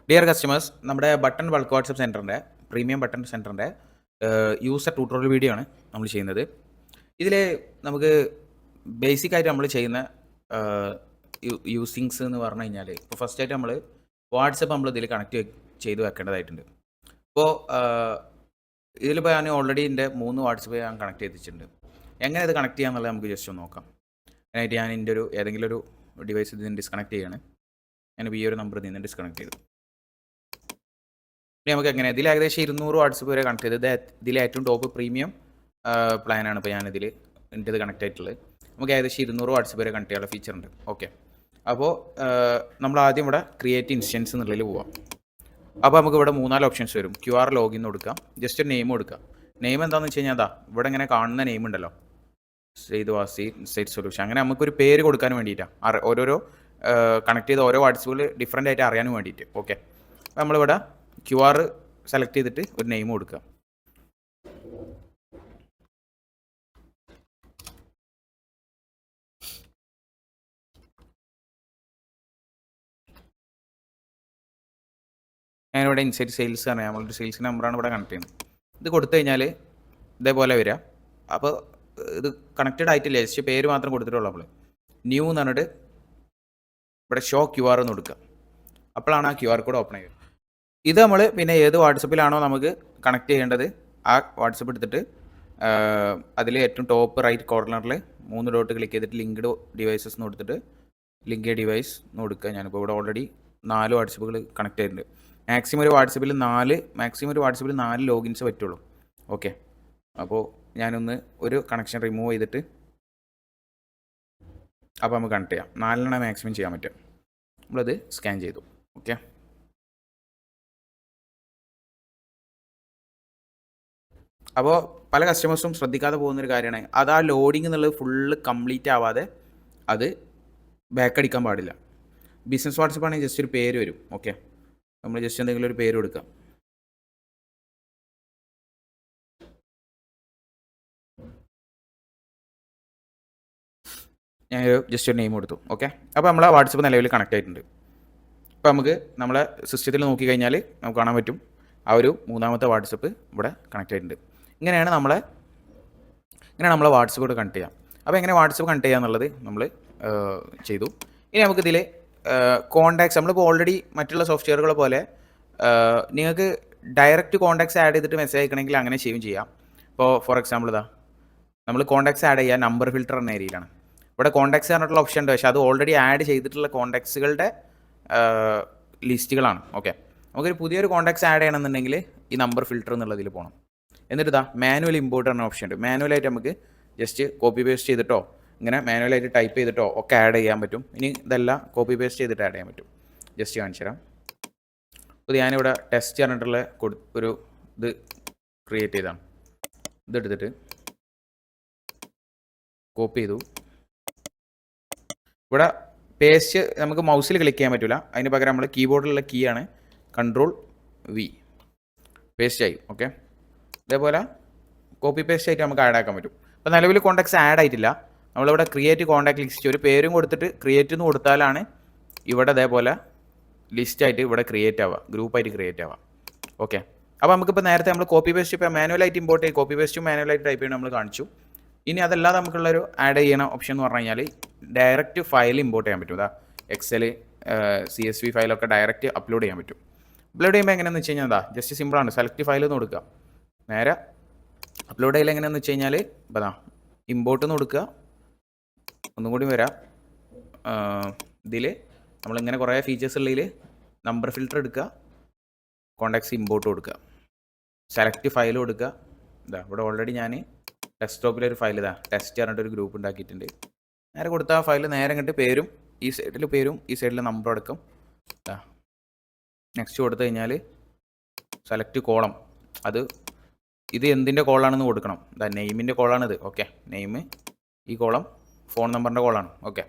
Dear customers, നമ്മുടെ button bulk WhatsApp സെൻറ്ററിൻ്റെ premium button സെൻറ്ററിൻ്റെ യൂസർ ട്യൂട്ടോറിയൽ വീഡിയോ ആണ് നമ്മൾ ചെയ്യുന്നത്. ഇതിൽ നമുക്ക് ബേസിക്കായിട്ട് നമ്മൾ ചെയ്യുന്ന യൂസിങ്സ് എന്ന് പറഞ്ഞു കഴിഞ്ഞാൽ, ഇപ്പോൾ ഫസ്റ്റായിട്ട് നമ്മൾ വാട്സപ്പ് നമ്മൾ ഇതിൽ കണക്ട് ചെയ്ത് വെക്കേണ്ടതായിട്ടുണ്ട്. അപ്പോൾ ഇതിലിപ്പോൾ ഞാൻ ഓൾറെഡി എൻ്റെ 3 വാട്സപ്പ് ഞാൻ കണക്ട് ചെയ്ത് വെച്ചിട്ടുണ്ട്. എങ്ങനെ ഇത് കണക്ട് ചെയ്യാന്നുള്ളത് നമുക്ക് ജസ്റ്റ് ഒന്ന് നോക്കാം. അതിനായിട്ട് ഞാൻ എൻ്റെ ഏതെങ്കിലും ഒരു ഡിവൈസ് ഇതിൽ നിന്ന് ഡിസ്കണക്ട് ചെയ്യാണ്. ഞാനിപ്പോൾ ഈ ഒരു നമ്പറിൽ നിന്ന് ഡിസ്കണക്ട് ചെയ്തു. ഇനി നമുക്ക് എങ്ങനെ ഇതിൽ ഏകദേശം 200 വാട്സപ്പ് വരെ കണക്ട് ചെയ്തത്. ഇതിൽ ഏറ്റവും ടോപ്പ് പ്രീമിയം പ്ലാനാണ് ഇപ്പോൾ ഞാനിതിൽ എൻ്റെ ഇത് കണക്ട് ആയിട്ടുള്ളത്. നമുക്ക് ഏകദേശം 200 വാട്സപ്പ് വരെ കണക്ട് ചെയ്യാനുള്ള ഫീച്ചർ ഉണ്ട്. ഓക്കെ, അപ്പോൾ നമ്മൾ ആദ്യം ഇവിടെ ക്രിയേറ്റ് ഇൻസ്റ്റൻസ് എന്നുള്ളതിൽ പോവാം. അപ്പോൾ നമുക്ക് ഇവിടെ 3-4 ഓപ്ഷൻസ് വരും. QR ലോഗിൻ കൊടുക്കാം, ജസ്റ്റ് ഒരു നെയിം കൊടുക്കാം. നെയിം എന്താണെന്ന് വെച്ച് കഴിഞ്ഞാൽ ഇവിടെ ഇങ്ങനെ കാണുന്ന നെയിം ഉണ്ടല്ലോ, ശ്രീദ്വാസി സ്റ്റേറ്റ് സൊല്യൂഷൻ. അങ്ങനെ നമുക്കൊരു പേര് കൊടുക്കാൻ വേണ്ടിയിട്ടാണ്, ഓരോരോ കണക്ട് ചെയ്ത ഓരോ വാട്സപ്പുകൾ ഡിഫറൻ്റ് ആയിട്ട് അറിയാനും വേണ്ടിയിട്ട്. ഓക്കെ, നമ്മളിവിടെ QR സെലക്ട് ചെയ്തിട്ട് ഒരു നെയിം കൊടുക്കുക. ഞാനിവിടെ ഇൻസൈറ്റ് സെയിൽസ് ആണ്, നമ്മളൊരു സെയിൽസ് നമ്പറാണ് ഇവിടെ കണക്ട് ചെയ്യുന്നത്. ഇത് കൊടുത്തു കഴിഞ്ഞാൽ ഇതേപോലെ വരിക. അപ്പോൾ ഇത് കണക്റ്റഡ് ആയിട്ടില്ല, ജസ്റ്റ് പേര് മാത്രം കൊടുത്തിട്ടുള്ളൂ. നമ്മൾ ന്യൂ എന്ന് പറഞ്ഞിട്ട് ഇവിടെ ഷോ QR എന്ന് കൊടുക്കുക. അപ്പോഴാണ് ആ QR കോഡ് ഓപ്പൺ ചെയ്യുക. ഇത് നമ്മൾ പിന്നെ ഏത് വാട്സപ്പിലാണോ നമുക്ക് കണക്ട് ചെയ്യേണ്ടത് ആ വാട്സപ്പ് എടുത്തിട്ട് അതിൽ ഏറ്റവും ടോപ്പ് റൈറ്റ് കോർണറിൽ 3 ഡോട്ട് ക്ലിക്ക് ചെയ്തിട്ട് ലിങ്ക്ഡ് ഡിവൈസസ് എന്ന് കൊടുത്തിട്ട് ലിങ്ക് ഡിവൈസ് എന്ന് കൊടുക്കുക. ഞാനിപ്പോൾ ഇവിടെ ഓൾറെഡി 4 വാട്സപ്പുകൾ കണക്ട് ചെയ്തിട്ടുണ്ട്. മാക്സിമം ഒരു വാട്സപ്പിൽ 4 ലോഗിൻസ് പറ്റുള്ളൂ. ഓക്കെ, അപ്പോൾ ഞാനൊന്ന് ഒരു കണക്ഷൻ റിമൂവ് ചെയ്തിട്ട് അപ്പോൾ നമുക്ക് കണക്ട് ചെയ്യാം. 4 മാക്സിമം ചെയ്യാൻ പറ്റും. നമ്മളത് സ്കാൻ ചെയ്തു. ഓക്കെ, അപ്പോൾ പല കസ്റ്റമേഴ്സും ശ്രദ്ധിക്കാതെ പോകുന്നൊരു കാര്യമാണ്, അത് ആ ലോഡിങ് എന്നുള്ളത് ഫുള്ള് കംപ്ലീറ്റ് ആവാതെ അത് ബാക്ക് അടിക്കാൻ പാടില്ല. ബിസിനസ് വാട്സപ്പ് ആണെങ്കിൽ ജസ്റ്റ് ഒരു പേര് വരും. ഓക്കെ, നമ്മൾ ജസ്റ്റ് എന്തെങ്കിലും ഒരു പേര് കൊടുക്കാം. ഞാൻ ജസ്റ്റ് ഒരു നെയിം കൊടുത്തു. ഓക്കെ, അപ്പോൾ നമ്മളെ വാട്സപ്പ് നിലവിൽ കണക്ട് ആയിട്ടുണ്ട്. ഇപ്പോൾ നമുക്ക് നമ്മളെ സിസ്റ്റത്തിൽ നോക്കിക്കഴിഞ്ഞാൽ നമുക്ക് കാണാൻ പറ്റും ആ ഒരു 3ാമത്തെ വാട്സപ്പ് ഇവിടെ കണക്ട് ആയിട്ടുണ്ട്. ഇങ്ങനെയാണ് നമ്മളെ വാട്സപ്പ് കൂടെ കണക്ട് ചെയ്യാം. അപ്പോൾ എങ്ങനെ വാട്സപ്പ് കണക്ട് ചെയ്യുക എന്നുള്ളത് നമ്മൾ ചെയ്തു. ഇനി നമുക്കിതിൽ കോൺടാക്ട്സ്, നമ്മളിപ്പോൾ ഓൾറെഡി മറ്റുള്ള സോഫ്റ്റ്വെയറുകൾ പോലെ നിങ്ങൾക്ക് ഡയറക്റ്റ് കോൺടാക്ട്സ് ആഡ് ചെയ്തിട്ട് മെസ്സേജ് അയക്കണമെങ്കിൽ അങ്ങനെ ചെയ്യാം. ഇപ്പോൾ ഫോർ എക്സാമ്പിൾ നമ്മൾ കോൺടാക്ട്സ് ആഡ് ചെയ്യുക നമ്പർ ഫിൽറ്റർ എന്ന ഏരിയയിലാണ്. ഇവിടെ കോൺടാക്ട്സ് പറഞ്ഞിട്ടുള്ള ഓപ്ഷൻ ഉണ്ട്, പക്ഷേ അത് ഓൾറെഡി ആഡ് ചെയ്തിട്ടുള്ള കോൺടാക്ട്സുകളുടെ ലിസ്റ്റുകളാണ്. ഓക്കെ, നമുക്കൊരു പുതിയൊരു കോൺടാക്ട്സ് ആഡ് ചെയ്യണമെന്നുണ്ടെങ്കിൽ ഈ നമ്പർ ഫിൽറ്റർ എന്നുള്ളതിൽ പോകണം. എന്നിട്ട് മാനുവൽ ഇമ്പോർട്ട് എന്ന ഓപ്ഷൻ ഉണ്ട്. മാനുവലായിട്ട് നമുക്ക് ജസ്റ്റ് കോപ്പി പേസ്റ്റ് ചെയ്തിട്ടോ ഇങ്ങനെ മാനുവലായിട്ട് ടൈപ്പ് ചെയ്തിട്ടോ ഒക്കെ ആഡ് ചെയ്യാൻ പറ്റും. ഇനി ഇതെല്ലാം കോപ്പി പേസ്റ്റ് ചെയ്തിട്ട് ആഡ് ചെയ്യാൻ പറ്റും. ജസ്റ്റ് കാണിച്ചു തരാം. അപ്പോൾ ഞാനിവിടെ ടെസ്റ്റ് പറഞ്ഞിട്ടുള്ള ഒരു ഇത് ക്രിയേറ്റ് ചെയ്താണ്. ഇതെടുത്തിട്ട് കോപ്പി ചെയ്തു. ഇവിടെ പേസ്റ്റ് നമുക്ക് മൗസിൽ ക്ലിക്ക് ചെയ്യാൻ പറ്റില്ല, അതിന് പകരം നമ്മൾ കീബോർഡിലുള്ള കീ ആണ് Ctrl+V. പേസ്റ്റ് ആയി. ഓക്കെ, ഇതേപോലെ കോപ്പി പേസ്റ്റ് ആയിട്ട് നമുക്ക് ആഡ് ആക്കാൻ പറ്റും. അപ്പോൾ നിലവിൽ കോൺടാക്ട്സ് ആഡ് ആയിട്ടില്ല. നമ്മളിവിടെ ക്രിയേറ്റ് കോൺടാക്ട് ലിസ്റ്റ് ഒരു പേരും കൊടുത്തിട്ട് ക്രിയേറ്റ് എന്ന് കൊടുത്താലാണ് ഇവിടെ ഇതേപോലെ ലിസ്റ്റായിട്ട് ഇവിടെ ക്രിയേറ്റ് ആവുക, ഗ്രൂപ്പായിട്ട് ക്രിയേറ്റ് ആവുക. ഓക്കെ, അപ്പോൾ നമുക്കിപ്പോൾ നേരത്തെ നമ്മൾ കോപ്പി പേസ്റ്റ് ഇപ്പോൾ മാനുവലായിട്ട് ഇമ്പോർട്ട് ചെയ്യും, കോപ്പി പേസ്റ്റും മാനുവലായിട്ട് ടൈപ്പ് ചെയ്യണം നമ്മൾ കാണിച്ചു. ഇനി അതല്ലാതെ നമുക്കുള്ളൊരു ആഡ് ചെയ്യണ ഓപ്ഷൻ എന്ന് പറഞ്ഞു കഴിഞ്ഞാൽ ഡയറക്റ്റ് ഫയൽ ഇമ്പോർട്ട് ചെയ്യാൻ പറ്റും. Excel CSV ഫയലൊക്കെ ഡയറക്റ്റ് അപ്ലോഡ് ചെയ്യാൻ പറ്റും. അപ്ലോഡ് ചെയ്യുമ്പോൾ എങ്ങനെയാണെന്ന് വെച്ച് കഴിഞ്ഞാൽ ജസ്റ്റ് സിമ്പിളാണ്. സെലക്ട് ഫയൽ എന്ന് കൊടുക്കുക, നേരെ അപ്ലോഡ് ചെയ്യൽ എങ്ങനെയാണെന്ന് വെച്ച് കഴിഞ്ഞാൽ ഇപ്പോൾ ഇമ്പോർട്ട് എന്ന് കൊടുക്കുക. ഒന്നും കൂടി വരാം. ഇതിൽ നമ്മളിങ്ങനെ കുറേ ഫീച്ചേഴ്സ് ഉള്ളതിൽ നമ്പർ ഫിൽറ്റർ എടുക്കുക, കോൺടാക്ട്സ് ഇമ്പോർട്ട് കൊടുക്കുക, സെലക്ട് ഫയൽ കൊടുക്കുക. ഇവിടെ ഓൾറെഡി ഞാൻ ഡെസ്ക്ടോപ്പിലൊരു ഫയൽ ടെസ്റ്റ് പറഞ്ഞിട്ടൊരു ഗ്രൂപ്പ് ഉണ്ടാക്കിയിട്ടുണ്ട്. നേരെ കൊടുത്ത ആ ഫയൽ നേരെ ഇങ്ങോട്ട് പേരും ഈ സൈഡിൽ പേരും ഈ സൈഡിൽ നമ്പർ അടക്കം. നെക്സ്റ്റ് കൊടുത്തു കഴിഞ്ഞാൽ സെലക്ട് കോളം, ഇത് എന്തിൻ്റെ കോളാണെന്ന് കൊടുക്കണം. നെയിമിൻ്റെ കോളാണിത്. ഓക്കെ, നെയിം ഈ കോളം ഫോൺ നമ്പറിൻ്റെ കോളാണ്. ഓക്കെ,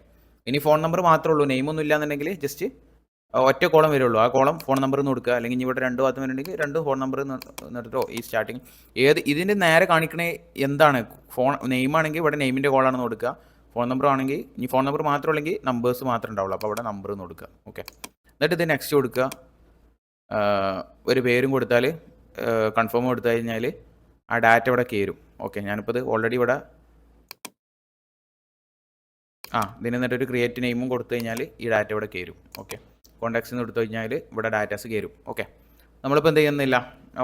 ഇനി ഫോൺ നമ്പർ മാത്രമേ ഉള്ളൂ, നെയിമൊന്നും ഇല്ലാന്നുണ്ടെങ്കിൽ ജസ്റ്റ് ഒറ്റ കോളം വരുള്ളൂ. ആ കോളം ഫോൺ നമ്പർ എന്ന് കൊടുക്കുക. അല്ലെങ്കിൽ ഇവിടെ 2 ഭാഗത്ത് വരുന്നുണ്ടെങ്കിൽ 2 ഫോൺ നമ്പർ എന്നിട്ടോ ഈ സ്റ്റാർട്ടിങ് ഇതിൻ്റെ നേരെ കാണിക്കണേ എന്താണ് ഫോൺ നെയിമാണെങ്കിൽ ഇവിടെ നെയിമിൻ്റെ കോളാണെന്ന് കൊടുക്കുക. ഫോൺ നമ്പർ ആണെങ്കിൽ ഇനി ഫോൺ നമ്പർ മാത്രം ഉള്ളെങ്കിൽ നമ്പേഴ്സ് മാത്രമേ ഉണ്ടാവുള്ളൂ. അപ്പോൾ അവിടെ നമ്പർ എന്ന് കൊടുക്കുക. ഓക്കെ, എന്നിട്ട് ഇത് നെക്സ്റ്റ് കൊടുക്കുക. ഒരു പേരും കൊടുത്താൽ കൺഫേം കൊടുത്തു കഴിഞ്ഞാൽ ആ ഡാറ്റ ഇവിടെ കയറും. ഓക്കെ, ഞാനിപ്പോൾ ഇത് ഓൾറെഡി ഇവിടെ ഇതിന് എന്നിട്ടൊരു ക്രിയേറ്റ് നെയിമും കൊടുത്തു കഴിഞ്ഞാൽ ഈ ഡാറ്റ ഇവിടെ കയറും. ഓക്കെ, കോൺടാക്ട്സ് കൊടുത്തു കഴിഞ്ഞാൽ ഇവിടെ ഡാറ്റാസ് കയറും. ഓക്കെ, നമ്മളിപ്പോൾ എന്ത് ചെയ്യുന്നില്ല,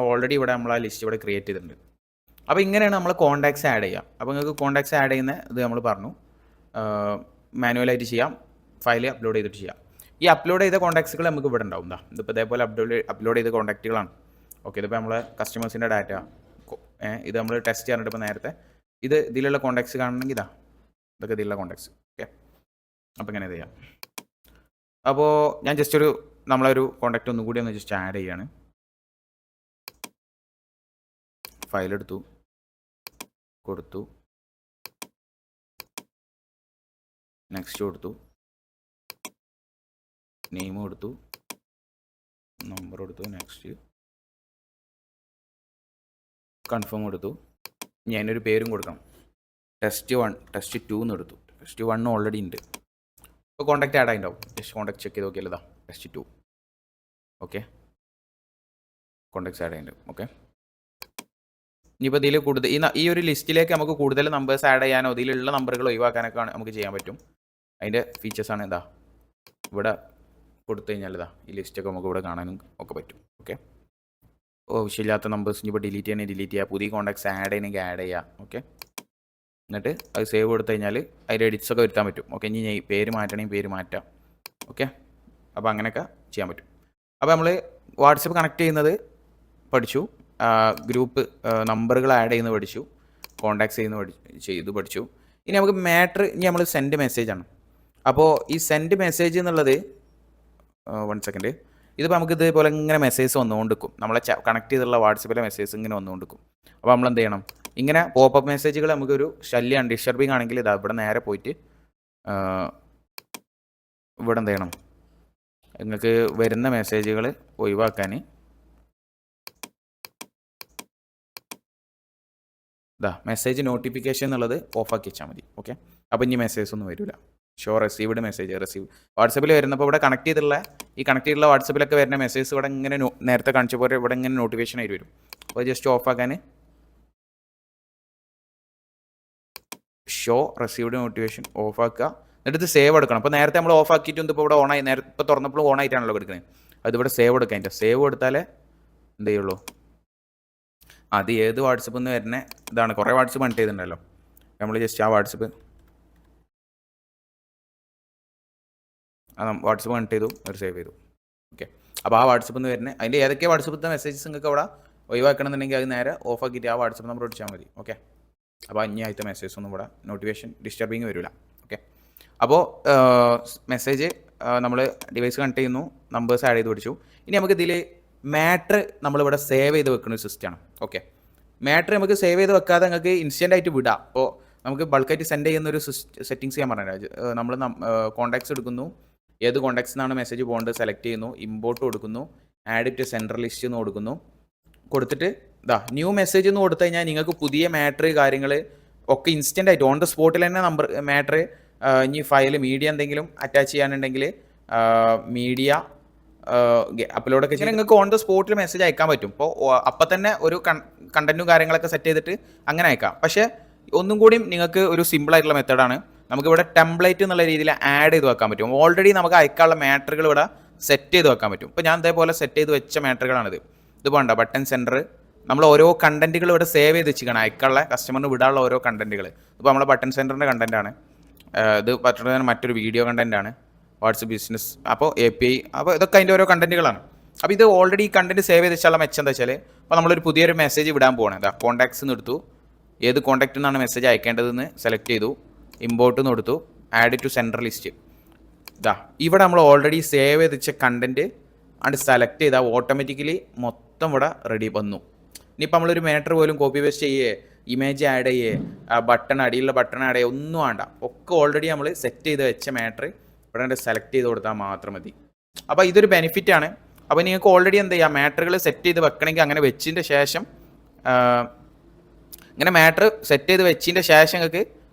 ഓൾറെഡി ഇവിടെ നമ്മൾ ആ ലിസ്റ്റ് ഇവിടെ ക്രിയേറ്റ് ചെയ്തിട്ടുണ്ട്. അപ്പോൾ ഇങ്ങനെയാണ് നമ്മൾ കോൺടാക്ട്സ് ആഡ് ചെയ്യുക. അപ്പോൾ നിങ്ങൾക്ക് കോൺടാക്ട്സ് ആഡ് ചെയ്യുന്ന ഇത് നമ്മൾ പറഞ്ഞു, മാനുവലായിട്ട് ചെയ്യാം, ഫയൽ അപ്ലോഡ് ചെയ്തിട്ട് ചെയ്യാം. ഈ അപ്ലോഡ് ചെയ്ത കോൺടാക്ട്സുകൾ നമുക്ക് ഇവിടെ ഉണ്ടാവും. ഇതിപ്പോൾ ഇതേപോലെ അപ്ലോഡ് ചെയ്ത കോൺടാക്റ്റുകളാണ്. ഓക്കെ, ഇതിപ്പോൾ നമ്മളെ കസ്റ്റമേഴ്സിൻ്റെ ഡാറ്റ, ഇത് നമ്മൾ ടെസ്റ്റ് ചെയ്യാറുണ്ട്. ഇപ്പോൾ നേരത്തെ ഇതിലുള്ള കോൺടാക്ട്സ് കാണണമെങ്കിൽ ഇതൊക്കെ ഇതിലുള്ള കോൺടാക്ട്സ്. ഓക്കെ, അപ്പോൾ ഇങ്ങനെ ചെയ്യാം. അപ്പോൾ ഞാൻ ജസ്റ്റ് നമ്മളൊരു കോൺടാക്റ്റ് ഒന്നും കൂടി ഒന്ന് ജസ്റ്റ് ആഡ് ചെയ്യാണ്. ഫയലെടുത്തു, കൊടുത്തു, നെക്സ്റ്റ് കൊടുത്തു, നെയിം കൊടുത്തു, നമ്പർ കൊടുത്തു, നെക്സ്റ്റ് കൺഫേം കൊടുത്തു. ഞാനൊരു പേരും കൊടുക്കണം, ടെസ്റ്റ് 1 ടെസ്റ്റ് 2 എന്ന് എടുത്തു. ടെസ്റ്റ് 1 ഓൾറെഡി ഉണ്ട്. ഇപ്പോൾ കോൺടാക്റ്റ് ആഡ് ആയിട്ടുണ്ടാവും. ജസ്റ്റ് കോൺടാക്ട് ചെക്ക് ചെയ്ത് നോക്കിയാൽ ടെസ്റ്റ് 2. ഓക്കെ, കോൺടാക്ട്സ് ആഡ് ആയിട്ടുണ്ട്. ഓക്കെ, ഇനിയിപ്പോൾ ഇതിൽ കൂടുതൽ ഈ ഒരു ലിസ്റ്റിലേക്ക് നമുക്ക് കൂടുതൽ നമ്പേഴ്സ് ആഡ് ചെയ്യാനോ ഇതിലുള്ള നമ്പറുകൾ ഒഴിവാക്കാനൊക്കെ നമുക്ക് ചെയ്യാൻ പറ്റും. അതിൻ്റെ ഫീച്ചേഴ്സാണ് ഇവിടെ കൊടുത്തു കഴിഞ്ഞാൽ ഈ ലിസ്റ്റൊക്കെ നമുക്ക് ഇവിടെ കാണാനും ഒക്കെ പറ്റും. ഓക്കെ, ആവശ്യമില്ലാത്ത നമ്പേഴ്സ് ഇനിയിപ്പോൾ ഡിലീറ്റ് ചെയ്യണമെങ്കിൽ ഡിലീറ്റ് ചെയ്യുക, പുതിയ കോൺടാക്ട്സ് ആഡ് ചെയ്യണമെങ്കിൽ ആഡ് ചെയ്യുക. ഓക്കെ, എന്നിട്ട് അത് സേവ് കൊടുത്തു കഴിഞ്ഞാൽ അതിൻ്റെ എഡിറ്റ്സൊക്കെ വരുത്താൻ പറ്റും. ഓക്കെ, ഇനി പേര് മാറ്റണമെങ്കിൽ പേര് മാറ്റാം. ഓക്കെ, അപ്പോൾ അങ്ങനെയൊക്കെ ചെയ്യാൻ പറ്റും. അപ്പോൾ നമ്മൾ വാട്സപ്പ് കണക്ട് ചെയ്യുന്നത് പഠിച്ചു, ഗ്രൂപ്പ് നമ്പറുകൾ ആഡ് ചെയ്യുന്നത് പഠിച്ചു, കോൺടാക്ട്സ് ചെയ്ത് പഠിച്ചു. ഇനി നമുക്ക് മാറ്റർ, ഇനി നമ്മൾ സെൻഡ് മെസ്സേജാണ്. അപ്പോൾ ഈ സെൻഡ് മെസ്സേജ് എന്നുള്ളത് 1 സെക്കൻഡ്, ഇതിപ്പോൾ നമുക്ക് ഇതേപോലെ ഇങ്ങനെ മെസ്സേജ് വന്നുകൊണ്ടിരിക്കും. നമ്മളെ കണക്ട് ചെയ്തുള്ള വാട്സപ്പിലെ മെസ്സേജ് ഇങ്ങനെ വന്നുകൊണ്ടിരിക്കും. അപ്പോൾ നമ്മൾ എന്ത് ചെയ്യണം, ഇങ്ങനെ പോപ്പപ്പ് മെസ്സേജുകൾ നമുക്കൊരു ശല്യമാണ്, ഡിസ്റ്റർബിങ് ആണെങ്കിൽ ഇവിടെ നേരെ പോയിട്ട് ഇവിടെ എന്ത് ചെയ്യണം, നിങ്ങൾക്ക് വരുന്ന മെസ്സേജുകൾ ഒഴിവാക്കാൻ മെസ്സേജ് നോട്ടിഫിക്കേഷൻ എന്നുള്ളത് ഓഫാക്കി വെച്ചാൽ മതി. ഓക്കെ, അപ്പോൾ ഇനി മെസ്സേജ് ഒന്നും വരില്ല. ഷോ റിസീവ്ഡ് മെസ്സേജ് വാട്സപ്പിൽ വരുന്നപ്പോൾ ഇവിടെ കണക്ട് ചെയ്തിട്ടുള്ള വാട്സപ്പിലൊക്കെ വരുന്ന മെസ്സേജ് ഇവിടെ ഇങ്ങനെ നേരത്തെ കാണിച്ച പോലെ ഇവിടെ ഇങ്ങനെ നോട്ടിഫിക്കേഷൻ ആയിട്ട് വരും. അപ്പോൾ ജസ്റ്റ് ഓഫാക്കാൻ ഷോ റിസീവ്ഡ് നോട്ടിഫിക്കേഷൻ ഓഫാക്കുക, എന്നിട്ട് സേവ് എടുക്കണം. അപ്പോൾ നേരത്തെ നമ്മൾ ഓഫാക്കിയിട്ട് ഇപ്പോൾ ഇവിടെ ഓണായി, ഇപ്പോൾ തുറന്നപ്പോൾ ഓൺ ആയിട്ടാണല്ലോ എടുക്കുന്നത്. അതിവിടെ സേവ് എടുക്കാൻ പറ്റും. സേവ് എടുത്താലേ എന്ത് ചെയ്യുള്ളൂ, അത് ഏത് വാട്സപ്പിൽ നിന്ന് വരുന്ന ഇതാണ്. കുറേ വാട്സപ്പ് കണക്ട് ചെയ്തിട്ടുണ്ടല്ലോ, നമ്മൾ ജസ്റ്റ് ആ വാട്സപ്പ് കണക്ട് ചെയ്തു, ഒരു സേവ് ചെയ്തു. ഓക്കെ, അപ്പോൾ ആ വാട്സപ്പിൽ നിന്ന് വരുന്നത് അതിൻ്റെ ഏതൊക്കെ വാട്സപ്പിലത്തെ മെസ്സേജസ് നിങ്ങൾക്ക് അവിടെ ഒഴിവാക്കണമെന്നുണ്ടെങ്കിൽ അത് നേരെ ഓഫാക്കിയിട്ട് ആ വാട്സപ്പ് നമ്പർ അടിച്ചാൽ മതി. ഓക്കെ, അപ്പോൾ അന്യായത്തെ മെസ്സേജ് ഒന്നും ഇവിടെ നോട്ടിഫിക്കേഷൻ ഡിസ്റ്റർബിങ് വരില്ല. ഓക്കെ, അപ്പോൾ മെസ്സേജ് നമ്മൾ ഡിവൈസ് കണക്ട് ചെയ്യുന്നു, നമ്പേഴ്സ് ആഡ് ചെയ്ത് പഠിച്ചു. ഇനി നമുക്ക് ഇതിൽ മാറ്റർ നമ്മളിവിടെ സേവ് ചെയ്ത് വെക്കുന്ന ഒരു സിസ്റ്റമാണ്. ഓക്കെ, മാറ്റർ നമുക്ക് സേവ് ചെയ്ത് വെക്കാതെ നിങ്ങൾക്ക് ഇൻസ്റ്റൻ്റ് ആയിട്ട് വിടാം. അപ്പോൾ നമുക്ക് ബൾക്കായിട്ട് സെൻഡ് ചെയ്യുന്ന ഒരു സെറ്റിങ്സ് ചെയ്യാൻ പറഞ്ഞത്, നമ്മൾ കോൺടാക്ട്സ് എടുക്കുന്നു, ഏത് കോൺടാക്ട്സ് നിന്നാണ് മെസ്സേജ് പോകേണ്ടത് സെലക്ട് ചെയ്യുന്നു, ഇമ്പോർട്ട് കൊടുക്കുന്നു, ആഡ് ടു സെൻട്രൽ ലിസ്റ്റ് എന്ന് കൊടുക്കുന്നു. കൊടുത്തിട്ട് ന്യൂ മെസ്സേജ് എന്ന് കൊടുത്തു കഴിഞ്ഞാൽ നിങ്ങൾക്ക് പുതിയ മാറ്റർ കാര്യങ്ങൾ ഒക്കെ ഇൻസ്റ്റൻ്റ് ആയിട്ട് ഓൺ ദ സ്പോട്ടിൽ തന്നെ മാറ്റർ ഇനി ഫയൽ മീഡിയ എന്തെങ്കിലും അറ്റാച്ച് ചെയ്യാനുണ്ടെങ്കിൽ മീഡിയ അപ്ലോഡൊക്കെ ചെയ്യാൻ നിങ്ങൾക്ക് ഓൺ ദ സ്പോട്ടിൽ മെസ്സേജ് അയക്കാൻ പറ്റും. ഇപ്പോൾ അപ്പം തന്നെ ഒരു കണ്ടന്റും കാര്യങ്ങളൊക്കെ സെറ്റ് ചെയ്തിട്ട് അങ്ങനെ അയക്കാം. പക്ഷേ ഒന്നും കൂടി നിങ്ങൾക്ക് ഒരു സിമ്പിൾ ആയിട്ടുള്ള മെത്തേഡാണ്, നമുക്കിവിടെ ടെംപ്ലേറ്റ് എന്നുള്ള രീതിയിൽ ആഡ് ചെയ്ത് വെക്കാൻ പറ്റും. ഓൾറെഡി നമുക്ക് അയക്കാനുള്ള മാറ്ററുകൾ ഇവിടെ സെറ്റ് ചെയ്ത് വെക്കാൻ പറ്റും. ഇപ്പോൾ ഞാൻ ഇതേപോലെ സെറ്റ് ചെയ്ത് വെച്ച മാറ്ററുകളാണിത്. ഇത് പോകണ്ട ബട്ടൺ സെൻറ്റർ, നമ്മൾ ഓരോ കണ്ടന്റുകൾ ഇവിടെ സേവ് ചെയ്ത് വെച്ചിരിക്കണം, അയക്കാനുള്ള കസ്റ്റമറിന് വിടാനുള്ള ഓരോ കണ്ടന്റുകൾ. ഇപ്പോൾ നമ്മളെ ബട്ടൺ സെൻറ്ററിൻ്റെ കണ്ടന്റാണ് ഇത്, മറ്റൊരു വീഡിയോ കണ്ടന്റാണ്, വാട്സപ്പ് ബിസിനസ്, അപ്പോൾ API, അപ്പോൾ ഇതൊക്കെ അതിൻ്റെ ഓരോ കണ്ടന്റുകളാണ്. അപ്പോൾ ഇത് ഓൾറെഡി ഈ കണ്ടന്റ് സേവ് ചെയ്ത് വെച്ചാൽ മെച്ചം എന്താ വെച്ചാൽ, അപ്പോൾ നമ്മളൊരു പുതിയൊരു മെസ്സേജ് വിടാൻ പോകണം. കോൺടാക്ട്സ് എന്ന് എടുത്തു, ഏത് കോൺടാക്റ്റിൽ നിന്നാണ് മെസ്സേജ് അയക്കേണ്ടതെന്ന് സെലക്ട് ചെയ്തു, ഇമ്പോർട്ട് എന്ന് കൊടുത്തു, ആഡ് ടു സെൻട്രൽ ലിസ്റ്റ്. ഇവിടെ നമ്മൾ ഓൾറെഡി സേവ് ചെയ്ത് വെച്ച കണ്ടന്റ് അത് സെലക്ട് ചെയ്താൽ ഓട്ടോമാറ്റിക്കലി മൊത്തം ഇവിടെ റെഡി വന്നു. ഇനിയിപ്പോൾ നമ്മളൊരു മാറ്റർ പോലും കോപ്പി പേസ്റ്റ് ചെയ്യേ, ഇമേജ് ആഡ് ചെയ്യേ, അടിയിലുള്ള ബട്ടൺ ആഡ് ചെയ്യുക ഒന്നും വേണ്ട, ഒക്കെ ഓൾറെഡി നമ്മൾ സെറ്റ് ചെയ്ത് വെച്ച മാറ്റർ ഇവിടെ സെലക്ട് ചെയ്ത് കൊടുത്താൽ മാത്രം മതി. അപ്പോൾ ഇതൊരു ബെനിഫിറ്റാണ്. അപ്പോൾ നിങ്ങൾക്ക് ഓൾറെഡി എന്ത് ചെയ്യുക, മാറ്ററുകൾ സെറ്റ് ചെയ്ത് വെക്കണമെങ്കിൽ അങ്ങനെ വെച്ചതിൻ്റെ ശേഷം ഇങ്ങനെ മാറ്റർ സെറ്റ് ചെയ്ത് വെച്ചതിൻ്റെ ശേഷം നിങ്ങൾക്ക്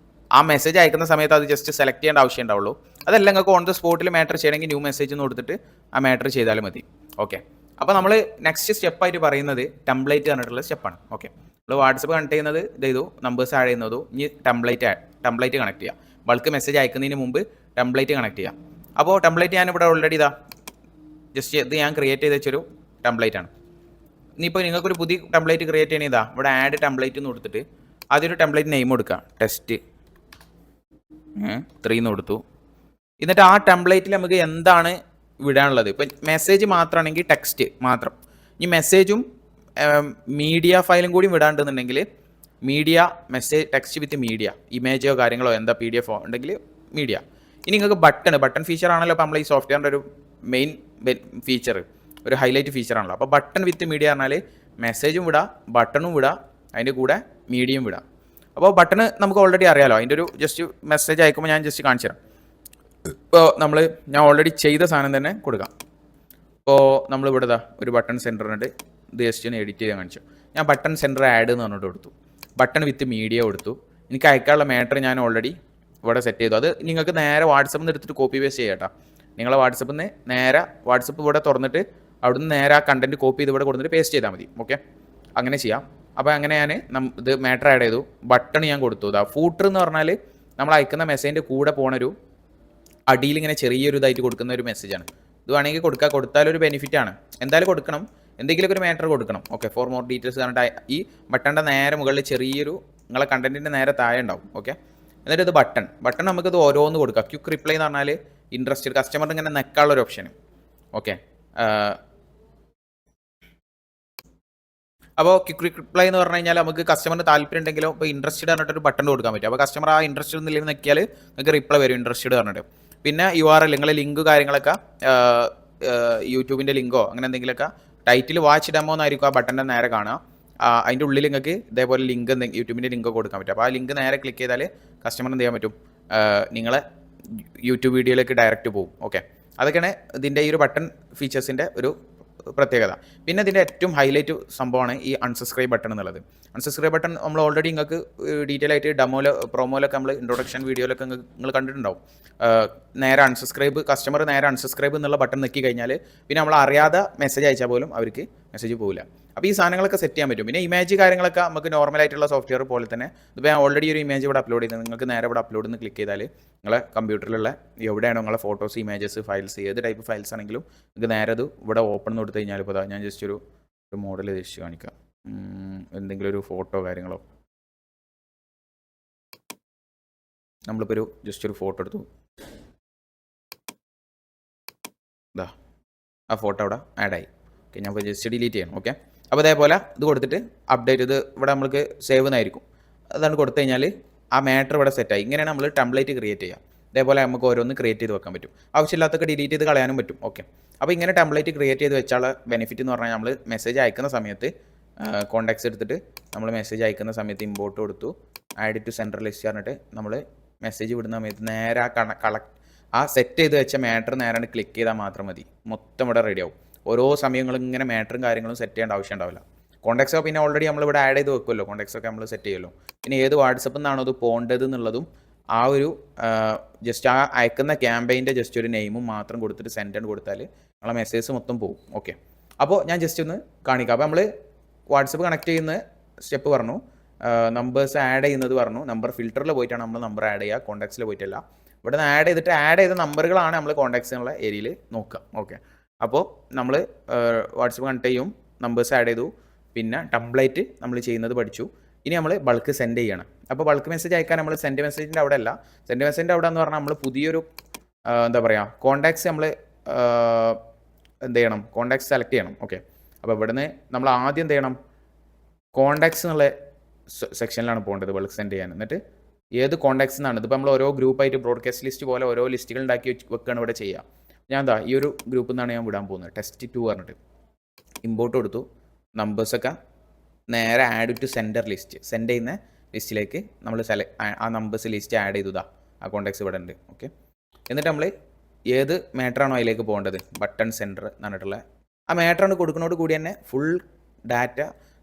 ആ മെസ്സേജ് അയക്കുന്ന സമയത്ത് അത് ജസ്റ്റ് സെലക്ട് ചെയ്യേണ്ട ആവശ്യം ഉണ്ടാവുള്ളൂ. അതല്ല നിങ്ങൾക്ക് ഓൺ ദ സ്പോട്ടിൽ മാറ്റർ ചെയ്യണമെങ്കിൽ ന്യൂ മെസ്സേജ് എന്ന് കൊടുത്തിട്ട് ആ മാറ്റർ ചെയ്താലും മതി. ഓക്കെ, അപ്പോൾ നമ്മൾ നെക്സ്റ്റ് സ്റ്റെപ്പായിട്ട് പറയുന്നത് ടെംപ്ലേറ്റ് പറഞ്ഞിട്ടുള്ള സ്റ്റെപ്പാണ്. ഓക്കെ, നമ്മൾ വാട്സപ്പ് കണക്ട് ചെയ്യുന്നത് ഇത് ചെയ്തു, നമ്പേഴ്സ് ആഡ് ചെയ്യുന്നതും ഇനി ടെംപ്ലേറ്റ് കണക്ട് ചെയ്യുക. ബൾക്ക് മെസ്സേജ് അയക്കുന്നതിന് മുമ്പ് ടെംപ്ലേറ്റ് കണക്ട് ചെയ്യാം. അപ്പോൾ ടെംപ്ലേറ്റ് ഞാനിവിടെ ഓൾറെഡി ഇതാ ജസ്റ്റ് ഇത് ഞാൻ ക്രിയേറ്റ് ചെയ്ത് വെച്ചൊരു ടെംപ്ലേറ്റ് ആണ്. ഇനിയിപ്പോൾ നിങ്ങൾക്കൊരു പുതിയ ടെംപ്ലേറ്റ് ക്രിയേറ്റ് ചെയ്യണതാ ഇവിടെ ആഡ് ടെംപ്ലേറ്റ് എന്ന് കൊടുത്തിട്ട് ആദ്യം ഒരു ടെംപ്ലേറ്റ് നെയിം കൊടുക്കുക, ടെസ്റ്റ് 3 എന്ന് കൊടുത്തു. എന്നിട്ട് ആ ടെംപ്ലേറ്റിൽ നമുക്ക് എന്താണ് വിടാനുള്ളത്. ഇപ്പം മെസ്സേജ് മാത്രമാണെങ്കിൽ ടെക്സ്റ്റ് മാത്രം. ഈ മെസ്സേജും മീഡിയ ഫയലും കൂടി വിടാണ്ടെന്നുണ്ടെങ്കിൽ media message text with media, ഇമേജോ കാര്യങ്ങളോ എന്താ PDF ഉണ്ടെങ്കിൽ മീഡിയ. ഇനി നിങ്ങൾക്ക് ബട്ടൺ ഫീച്ചർ ആണല്ലോ ഇപ്പോൾ നമ്മൾ ഈ സോഫ്റ്റ്വെയറിൻ്റെ ഒരു മെയിൻ ഫീച്ചർ, ഒരു ഹൈലൈറ്റ് ഫീച്ചറാണല്ലോ. അപ്പോൾ ബട്ടൺ വിത്ത് മീഡിയ പറഞ്ഞാൽ മെസ്സേജും വിടാം, ബട്ടണും വിടാം, അതിൻ്റെ കൂടെ മീഡിയയും വിടാം. അപ്പോൾ ബട്ടൺ നമുക്ക് ഓൾറെഡി അറിയാമല്ലോ, അതിൻ്റെ ഒരു ജസ്റ്റ് മെസ്സേജ് അയക്കുമ്പോൾ ഞാൻ ജസ്റ്റ് കാണിച്ചു തരാം. ഇപ്പോൾ ഞാൻ ഓൾറെഡി ചെയ്ത സാധനം തന്നെ കൊടുക്കാം. ഇപ്പോൾ നമ്മളിവിടെ ഒരു ബട്ടൺ സെൻറ്ററിനുണ്ട്, ഇത് ജസ്റ്റ് ഒന്ന് എഡിറ്റ് ചെയ്യാൻ കാണിച്ചു. ഞാൻ ബട്ടൺ സെൻറ്റർ ആഡ് എന്ന് പറഞ്ഞിട്ട് കൊടുത്തു, ബട്ടൺ വിത്ത് മീഡിയ കൊടുത്തു. എനിക്ക് അയക്കാനുള്ള മാറ്റർ ഞാൻ ഓൾറെഡി ഇവിടെ സെറ്റ് ചെയ്തു. അത് നിങ്ങൾക്ക് നേരെ വാട്സപ്പിൽ നിന്ന് എടുത്തിട്ട് കോപ്പി പേസ്റ്റ് ചെയ്യാം കേട്ടോ. നിങ്ങളെ വാട്സപ്പിൽ നിന്ന് നേരെ വാട്സപ്പ് ഇവിടെ തുറന്നിട്ട് അവിടുന്ന് നേരെ ആ കണ്ടൻറ്റ് കോപ്പി ചെയ്ത് ഇവിടെ കൊടുത്തിട്ട് പേസ്റ്റ് ചെയ്താൽ മതി. ഓക്കെ, അങ്ങനെ ചെയ്യാം. അപ്പോൾ അങ്ങനെ ഞാൻ ഇത് മാറ്റർ ആഡ് ചെയ്തു, ബട്ടൺ ഞാൻ കൊടുത്തു. ഫൂട്ടർ എന്ന് പറഞ്ഞാൽ നമ്മൾ അയക്കുന്ന മെസ്സേജിൻ്റെ കൂടെ പോണൊരു അടിയിൽ ഇങ്ങനെ ചെറിയൊരു ഇതായിട്ട് കൊടുക്കുന്ന ഒരു മെസ്സേജാണ്. ഇത് വേണമെങ്കിൽ കൊടുത്താലൊരു ബെനിഫിറ്റാണ്. എന്തായാലും കൊടുക്കണം, എന്തെങ്കിലുമൊക്കെ ഒരു മാറ്റർ കൊടുക്കണം. ഓക്കെ, ഫോർ മോർ ഡീറ്റെയിൽസ് പറഞ്ഞിട്ട് ഈ ബട്ടൻ്റെ നേരെ മുകളിൽ ചെറിയൊരു നിങ്ങളെ കണ്ടൻറ്റിൻ്റെ നേരെ താഴെ ഉണ്ടാവും. ഓക്കെ, എന്നിട്ട് ഇത് ബട്ടൺ നമുക്കിത് ഓരോന്ന് കൊടുക്കാം. ക്വിക്ക് റിപ്ലൈ എന്ന് പറഞ്ഞാൽ ഇൻട്രസ്റ്റഡ് കസ്റ്റമറിന് ഇങ്ങനെ നെക്കാനുള്ളൊരു ഓപ്ഷൻ. ഓക്കെ, അപ്പോൾ ക്വിക്ക് റിപ്ലൈ എന്ന് പറഞ്ഞു കഴിഞ്ഞാൽ നമുക്ക് കസ്റ്റമറിന് താല്പര്യം ഉണ്ടെങ്കിലോ ഇപ്പോൾ ഇൻട്രസ്റ്റഡ് പറഞ്ഞിട്ടൊരു ബട്ടൺ കൊടുക്കാൻ പറ്റും. അപ്പോൾ കസ്റ്റമർ ആ ഇൻട്രസ്റ്റഡ് എന്നില്ലെങ്കിൽ നിൽക്കിയാൽ നിങ്ങൾക്ക് റിപ്ലൈ വരും ഇൻട്രസ്റ്റഡ് പറഞ്ഞിട്ട്. പിന്നെ URL നിങ്ങളെ ലിങ്ക് കാര്യങ്ങളൊക്കെ യൂട്യൂബിൻ്റെ ലിങ്കോ അങ്ങനെ എന്തെങ്കിലുമൊക്കെ ടൈറ്റിൽ വാച്ച് ഡെമോ എന്നായിരിക്കും ആ ബട്ടൻ്റെ നേരെ കാണുക. അതിൻ്റെ ഉള്ളിൽ നിങ്ങൾക്ക് ഇതേപോലെ ലിങ്ക് യൂട്യൂബിൻ്റെ ലിങ്കോ കൊടുക്കാൻ പറ്റും. അപ്പോൾ ആ ലിങ്ക് നേരെ ക്ലിക്ക് ചെയ്താൽ കസ്റ്റമറിന് എന്ത് ചെയ്യാൻ പറ്റും, നിങ്ങളെ യൂട്യൂബ് വീഡിയോയിലേക്ക് ഡയറക്റ്റ് പോകും. ഓക്കെ, അതൊക്കെയാണ് ഇതിൻ്റെ ഈ ഒരു ബട്ടൺ ഫീച്ചേഴ്സിൻ്റെ ഒരു പ്രത്യേകത. പിന്നെ ഇതിൻ്റെ ഏറ്റവും ഹൈലൈറ്റ് സംഭവമാണ് ഈ അൺസബ്സ്ക്രൈബ് ബട്ടൺ എന്നുള്ളത്. അൺസബ്സ്ക്രൈബ് ബട്ടൺ നമ്മൾ ഓൾറെഡി നിങ്ങൾക്ക് ഡീറ്റെയിൽ ആയിട്ട് പ്രൊമോയിലൊക്കെ നമ്മൾ ഇൻട്രൊഡക്ഷൻ വീഡിയോയിലൊക്കെ നിങ്ങൾ കണ്ടിട്ടുണ്ടാവും. നേരെ കസ്റ്റമർ നേരെ അൺസബ്സ്ക്രൈബ് എന്നുള്ള ബട്ടൺ നെക്കി കഴിഞ്ഞാൽ പിന്നെ നമ്മൾ അറിയാതെ മെസ്സേജ് അയച്ചാൽ പോലും അവർക്ക് മെസ്സേജ് പോകില്ല. അപ്പോൾ ഈ സാധനങ്ങളൊക്കെ സെറ്റ് ചെയ്യാൻ പറ്റും. പിന്നെ ഇമേജ് കാര്യങ്ങളൊക്കെ നമുക്ക് നോർമലായിട്ടുള്ള സോഫ്റ്റ്വെയർ പോലെ തന്നെ ഇപ്പോൾ ഞാൻ ഓൾറെഡി ഒരു ഇമേജ് ഇവിടെ അപ്ലോഡ് ചെയ്തത് നിങ്ങൾക്ക് നേരെ ഇവിടെ അപ്ലോഡ് എന്ന് ക്ലിക്ക് ചെയ്താൽ നിങ്ങളെ കമ്പ്യൂട്ടറിലുള്ള എവിടെയാണോ നിങ്ങളെ ഫോട്ടോസ്, ഇമേജസ്, ഫയൽസ്, ഏത് ടൈപ്പ് ഫയൽസ് ആണെങ്കിലും നിങ്ങൾക്ക് നേരെ അത് ഇവിടെ ഓപ്പൺ എന്ന് കൊടുത്തു കഴിഞ്ഞാൽ ഇപ്പോൾ ഞാൻ ജസ്റ്റ് ഒരു മോഡൽ ജസ്റ്റ് കാണിക്കാം. എന്തെങ്കിലും ഒരു ഫോട്ടോ കാര്യങ്ങളോ നമ്മളിപ്പോൾ ജസ്റ്റ് ഒരു ഫോട്ടോ എടുത്തു, ആ ഫോട്ടോ അവിടെ ആഡായി. ഓക്കെ, ഞാൻ ഇപ്പോൾ ജസ്റ്റ് ഡിലീറ്റ് ചെയ്യണം. ഓക്കെ, അപ്പോൾ അതേപോലെ ഇത് കൊടുത്തിട്ട് അപ്ഡേറ്റ് ഇത് ഇവിടെ നമുക്ക് സേവ് എന്നായിരിക്കും. അതാണ് കൊടുത്തു കഴിഞ്ഞാൽ ആ മാറ്റർ ഇവിടെ സെറ്റായി. ഇങ്ങനെയാണ് നമ്മൾ ടെംപ്ലേറ്റ് ക്രിയേറ്റ് ചെയ്യുക. ഇതേപോലെ നമുക്ക് ഓരോന്ന് ക്രിയേറ്റ് ചെയ്ത് വെക്കാൻ പറ്റും. ആവശ്യമില്ലാത്തൊക്കെ ഡിലീറ്റ് ചെയ്ത് കളയാനും പറ്റും. ഓക്കെ, അപ്പോൾ ഇങ്ങനെ ടെംപ്ലേറ്റ് ക്രിയേറ്റ് ചെയ്ത് വെച്ചാൽ ബെനിഫിറ്റ് എന്ന് പറഞ്ഞാൽ നമ്മൾ മെസ്സേജ് അയക്കുന്ന സമയത്ത് കോൺടാക്ട്സ് എടുത്തിട്ട് നമ്മൾ മെസ്സേജ് അയക്കുന്ന സമയത്ത് ഇമ്പോർട്ട് കൊടുത്തു, ആഡ് ടു സെൻട്രൽ ലിസ്റ്റ് പറഞ്ഞിട്ട് നമ്മൾ മെസ്സേജ് വിടുന്ന സമയത്ത് നേരെ ആ സെറ്റ് ചെയ്ത് വെച്ച മാറ്റർ നേരെ ക്ലിക്ക് ചെയ്താൽ മാത്രം മതി, മൊത്തം ഇവിടെ റെഡി ആവും. ഓരോ സമയങ്ങളും ഇങ്ങനെ മാറ്ററും കാര്യങ്ങളും സെറ്റ് ചെയ്യേണ്ട ആവശ്യം ഉണ്ടാവില്ല. കോൺടാക്ട്സോ പിന്നെ ഓൾറെഡി നമ്മളിവിടെ ആഡ് ചെയ്ത് വെക്കുമല്ലോ, കോൺടാക്ട്സൊക്കെ നമ്മൾ സെറ്റ് ചെയ്യുമല്ലോ. പിന്നെ ഏത് വാട്സപ്പിൽ നിന്നാണോ അത് പോകേണ്ടത് എന്നുള്ളതും ആ ഒരു ജസ്റ്റ് ആ അയക്കുന്ന ക്യാമ്പയിൻ്റെ ജസ്റ്റ് ഒരു നെയിമും മാത്രം കൊടുത്തിട്ട് സെൻഡ് കൊടുത്താൽ നമ്മളെ മെസ്സേജ് മൊത്തം പോകും. ഓക്കെ, അപ്പോൾ ഞാൻ ജസ്റ്റ് ഒന്ന് കാണിക്കാം. അപ്പോൾ നമ്മൾ വാട്സപ്പ് കണക്ട് ചെയ്യുന്ന സ്റ്റെപ്പ് പറഞ്ഞു, നമ്പേഴ്സ് ആഡ് ചെയ്യുന്നത് പറഞ്ഞു. നമ്പർ ഫിൽറ്ററിൽ പോയിട്ടാണ് നമ്മൾ നമ്പർ ആഡ് ചെയ്യുക, കോൺടാക്ട്സിൽ പോയിട്ടല്ല. ഇവിടെ നിന്ന് ആഡ് ചെയ്ത നമ്പറുകളാണ് നമ്മൾ കോൺടാക്ട്സ് എന്നുള്ള ഏരിയയിൽ നോക്കുക. ഓക്കെ, അപ്പോൾ നമ്മൾ വാട്സപ്പ് കണക്ട് ചെയ്യും, നമ്പേഴ്സ് ആഡ് ചെയ്തു, പിന്നെ ടെംപ്ലേറ്റ് നമ്മൾ ചെയ്യുന്നത് പഠിച്ചു. ഇനി നമ്മൾ ബൾക്ക് സെൻഡ് ചെയ്യണം. അപ്പോൾ ബൾക്ക് മെസ്സേജ് അയക്കാൻ നമ്മൾ സെൻഡ് മെസ്സേജിൻ്റെ അവിടെ അല്ല, സെൻഡ് മെസ്സേജിൻ്റെ അവിടെ എന്ന് പറഞ്ഞാൽ നമ്മൾ പുതിയൊരു എന്താ പറയുക കോൺടാക്ട്സ് നമ്മൾ എന്ത് ചെയ്യണം, കോൺടാക്ട്സ് സെലക്ട് ചെയ്യണം. ഓക്കെ, അപ്പോൾ ഇവിടുന്ന് നമ്മൾ ആദ്യം എന്ത് ചെയ്യണം, കോൺടാക്ട്സ് എന്നുള്ള സെക്ഷനിലാണ് പോകേണ്ടത് ബൾക്ക് സെൻഡ് ചെയ്യാൻ. എന്നിട്ട് ഏത് കോൺടാക്ട്സ് എന്നാണ്, ഇതിപ്പോൾ നമ്മൾ ഓരോ ഗ്രൂപ്പായിട്ട് ബ്രോഡ്കാസ്റ്റ് ലിസ്റ്റ് പോലെ ഓരോ ലിസ്റ്റുകൾ ഉണ്ടാക്കി വെക്കുകയാണ് ഇവിടെ ചെയ്യുക. ഞാൻ ഈ ഒരു ഗ്രൂപ്പിൽ നിന്നാണ് ഞാൻ വിടാൻ പോകുന്നത്, ടെസ്റ്റ് 2 പറഞ്ഞിട്ട് ഇമ്പോർട്ട് കൊടുത്തു. നമ്പേഴ്സൊക്കെ നേരെ add to sender list, send ചെയ്യുന്ന ലിസ്റ്റിലേക്ക് നമ്മൾ ആ നമ്പേഴ്സ് ലിസ്റ്റ് ആഡ് ചെയ്തു. ആ കോൺടാക്ട്സ് ഇവിടെ ഉണ്ട്. ഓക്കെ, എന്നിട്ട് നമ്മൾ ഏത് മാറ്ററാണോ അതിലേക്ക് പോകേണ്ടത്, ബട്ടൺ സെൻറ്റർ എന്ന് പറഞ്ഞിട്ടുള്ള ആ മാറ്ററാണ് കൊടുക്കുന്നതോട് കൂടി തന്നെ ഫുൾ ഡാറ്റ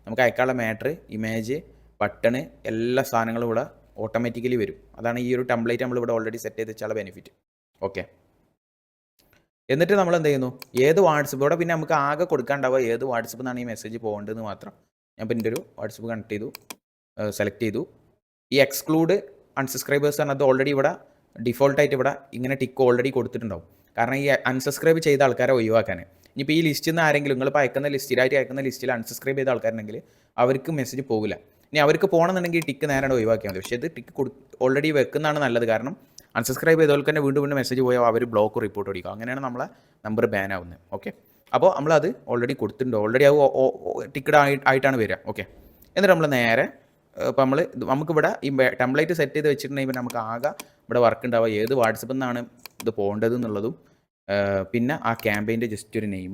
നമുക്ക് അയക്കാനുള്ള മാറ്റർ, ഇമേജ്, ബട്ടണ് എല്ലാ സാധനങ്ങളും ഇവിടെ ഓട്ടോമാറ്റിക്കലി വരും. അതാണ് ഈ ഒരു ടെംപ്ലേറ്റ് നമ്മളിവിടെ ഓൾറെഡി സെറ്റ് ചെയ്ത് വെച്ചാൽ ബെനിഫിറ്റ്. ഓക്കെ, എന്നിട്ട് നമ്മൾ എന്ത് ചെയ്യുന്നു, ഏത് വാട്സപ്പ് ഇവിടെ പിന്നെ നമുക്ക് ആകെ കൊടുക്കാണ്ടാവുക ഏത് വാട്സപ്പ് നിന്നാണ് ഈ മെസ്സേജ് പോകേണ്ടതെന്ന് മാത്രം. ഞാൻ ഇപ്പോൾ എൻ്റെ ഒരു വാട്സപ്പ് കണക്ട് ചെയ്തു, സെലക്ട് ചെയ്തു. ഈ എക്സ്ക്ലൂഡ് അൺസബ്സ്ക്രൈബേഴ്സ് പറഞ്ഞത് ഓൾറെഡി ഇവിടെ ഡിഫോൾട്ടായിട്ട് ഇവിടെ ഇങ്ങനെ ടിക്ക് ഓൾറെഡി കൊടുത്തിട്ടുണ്ടാവും. കാരണം ഈ അൺസബ്സ്ക്രൈബ് ചെയ്ത ആൾക്കാരെ ഒഴിവാക്കാൻ. ഇനിയിപ്പോൾ ഈ ലിസ്റ്റിൽ നിന്ന് ആരെങ്കിലും നിങ്ങളിപ്പോൾ അയക്കുന്ന സ്ഥിരമായിട്ട് അയക്കുന്ന ലിസ്റ്റിൽ അൺസബ്സ്ക്രൈബ് ചെയ്ത ആൾക്കാരുണ്ടെങ്കിൽ അവർക്ക് മെസ്സേജ് പോകില്ല. ഇനി അവർക്ക് പോകണമെന്നുണ്ടെങ്കിൽ ടിക്ക് നേരെ ഒഴിവാക്കിയാൽ മതി. പക്ഷേ ഇത് ടിക്ക് ഓൾറെഡി വെക്കുന്നതാണ് നല്ലത്. കാരണം അൺസബ്സ്ക്രൈബ് ചെയ്തവർക്ക് തന്നെ വീണ്ടും വീണ്ടും മെസ്സേജ് പോയാൽ അവർ ബ്ലോക്ക് റിപ്പോർട്ട് അടിക്കും. അങ്ങനെയാണ് നമ്മളെ നമ്പർ ബാൻ ആവുന്നത്. ഓക്കെ, അപ്പോൾ നമ്മളത് ഓൾറെഡി കൊടുത്തിട്ടുണ്ട്. ഓൾറെഡി അത് ടിക്കഡ് ആയിട്ടാണ് വരിക. ഓക്കെ, എന്നിട്ട് നമ്മൾ നേരെ ഇപ്പോൾ നമുക്കിവിടെ ഈ ടെംപ്ലേറ്റ് സെറ്റ് ചെയ്ത് വെച്ചിട്ടുണ്ടെങ്കിൽ നമുക്ക് ആകെ ഇവിടെ വർക്ക് ഉണ്ടാവുക ഏത് വാട്സപ്പിൽ നിന്നാണ് ഇത് പോകേണ്ടത് എന്നുള്ളതും പിന്നെ ആ ക്യാമ്പയിൻ്റെ ജസ്റ്റ് ഒരു നെയിം.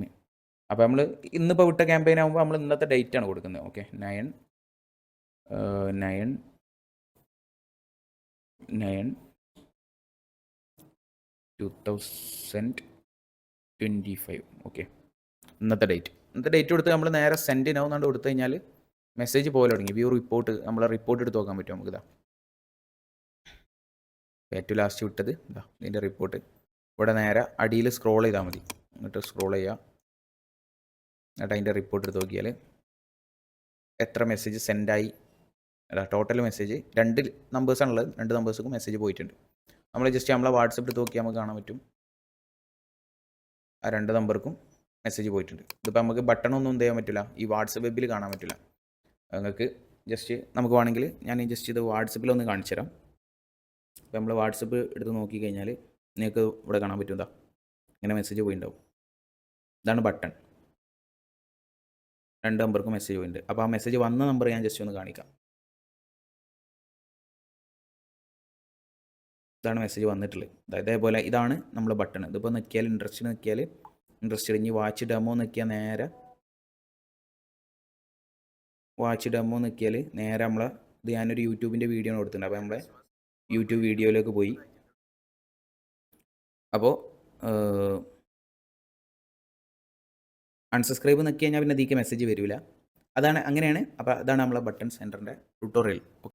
അപ്പോൾ നമ്മൾ ഇന്നിപ്പോൾ വിട്ട ക്യാമ്പയിൻ ആകുമ്പോൾ നമ്മൾ ഇന്നത്തെ ഡേറ്റ് ആണ് കൊടുക്കുന്നത്. ഓക്കെ, 9/9/2025. ഓക്കെ, ഇന്നത്തെ ഡേറ്റ് കൊടുത്ത് നമ്മൾ നേരെ സെൻഡ് നൗ എന്നാണ്ട് കൊടുത്തു കഴിഞ്ഞാൽ മെസ്സേജ് പോലെ തുടങ്ങി. വ്യൂ റിപ്പോർട്ട്, നമ്മളെ റിപ്പോർട്ട് എടുത്ത് നോക്കാൻ പറ്റും നമുക്കിതാ. ഏറ്റവും ലാസ്റ്റ് വിട്ടത് ഇതാ ഇതിൻ്റെ റിപ്പോർട്ട്. ഇവിടെ നേരെ അടിയിൽ സ്ക്രോൾ ചെയ്താൽ മതി. എന്നിട്ട് സ്ക്രോൾ ചെയ്യുക. എന്നിട്ട് അതിൻ്റെ റിപ്പോർട്ട് എടുത്ത് നോക്കിയാൽ എത്ര മെസ്സേജ് സെൻഡായി. അല്ല, ടോട്ടൽ മെസ്സേജ് 2 നമ്പേഴ്സാണുള്ളത്. 2 നമ്പേഴ്സുക്കും മെസ്സേജ് പോയിട്ടുണ്ട്. നമ്മൾ ജസ്റ്റ് നമ്മളെ വാട്സപ്പ് എടുത്ത് നോക്കിയാൽ നമുക്ക് കാണാൻ പറ്റും ആ 2 നമ്പർക്കും മെസ്സേജ് പോയിട്ടുണ്ട്. ഇതിപ്പോൾ നമുക്ക് ബട്ടണൊന്നും എന്ത് ചെയ്യാൻ പറ്റില്ല, ഈ വാട്സപ്പ് വെബിൽ കാണാൻ പറ്റില്ല. നിങ്ങൾക്ക് ജസ്റ്റ് നമുക്ക് വേണമെങ്കിൽ ഞാൻ ജസ്റ്റ് ഇത് വാട്സപ്പിലൊന്ന് കാണിച്ചു തരാം. ഇപ്പോൾ നമ്മൾ വാട്സപ്പ് എടുത്ത് നോക്കിക്കഴിഞ്ഞാൽ നിങ്ങൾക്ക് ഇവിടെ കാണാൻ പറ്റും. ഇതാ ഇങ്ങനെ മെസ്സേജ് പോയിട്ടുണ്ടാവും. ഇതാണ് ബട്ടൺ. 2 നമ്പർക്കും മെസ്സേജ് പോയിട്ടുണ്ട്. അപ്പോൾ ആ മെസ്സേജ് വന്ന നമ്പർ ഞാൻ ജസ്റ്റ് ഒന്ന് കാണിക്കാം. ഇതാണ് മെസ്സേജ് വന്നിട്ടുള്ളത്. ഇതേപോലെ ഇതാണ് നമ്മൾ ബട്ടൺ. ഇതിപ്പോൾ നിൽക്കിയാൽ ഇൻട്രസ്റ്റ് ഇനി വാച്ച് ഡെമോ നിൽക്കിയാൽ നേരെ നമ്മളെ ഇത് ഞാനൊരു യൂട്യൂബിൻ്റെ വീഡിയോ കൊടുത്തിട്ടുണ്ട്. അപ്പോൾ നമ്മളെ യൂട്യൂബ് വീഡിയോയിലേക്ക് പോയി. അപ്പോൾ അൺസബ്സ്ക്രൈബ് നിൽക്കി കഴിഞ്ഞാൽ പിന്നെ ഇതിലേക്ക് മെസ്സേജ് വരില്ല. അങ്ങനെയാണ്. അപ്പോൾ അതാണ് നമ്മളെ ബട്ടൺ സെൻറ്ററിൻ്റെ ട്യൂട്ടോറിയൽ.